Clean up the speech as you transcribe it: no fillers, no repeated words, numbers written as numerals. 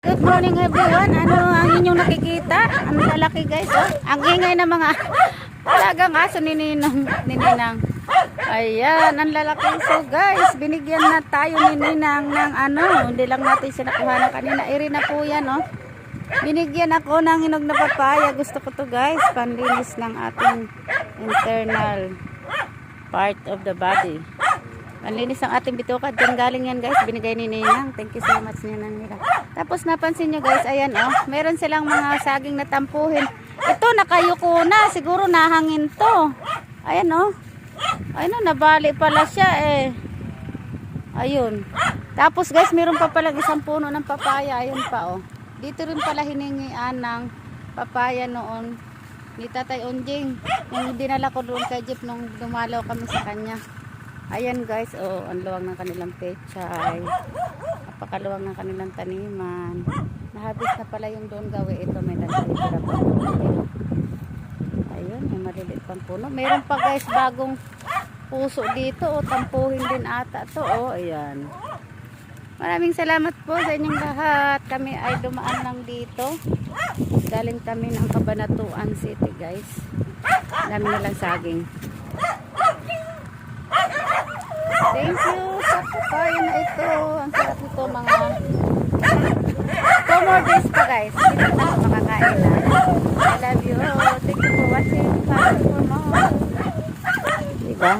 Good morning everyone. Ano ang inyong nakikita? Ang lalaki guys, oh. Ang ingay ng mga talagang aso ni Ninang. Ayan, ang lalaki. So guys, binigyan na tayo ni Ninang ng ano. Hindi lang natin siya nakuha ng kanina. Iri na po yan, oh. Binigyan ako ng hinog na papaya. Gusto ko to guys. Panlinis ng ating internal part of the body. Panlinis ng ating bituka. Diyan galing yan guys. Binigay ni Ninang. Thank you so much niya nila. Tapos napansin nyo guys. Ayan oh. Meron silang mga saging na tampuhin. Ito nakayuko na. Siguro nahangin to. Ayan oh. Ayun oh. Nabali pala siya eh. Ayun. Tapos guys. Meron pa palang isang puno ng papaya. Ayun pa oh. Dito rin pala hiningian ng papaya noon ni Tatay Unjing. Yung dinala ko doon kay Jeep nung dumalaw kami sa kanya. Ayan guys, oh, ang luwag ng kanilang pechay. Napakaluwag ng kanilang taniman. Nahabis na pala yung doon gawi. Ito may nagtitira pa. Ayun, may maliliit pang puno. Meron pa guys bagong puso dito. Oh, tampuhin din ata to. Oh, ayan. Maraming salamat po sa inyong lahat. Kami ay dumaan lang dito. Galing kami ng Cabanatuan City guys. Dami nilang saging. Thank you sa papaya na ito. Ang sarap nito mga 2 more days pa guys. Hindi na ako makakain na. I love you. Thank you for watching. Follow for more. Diba?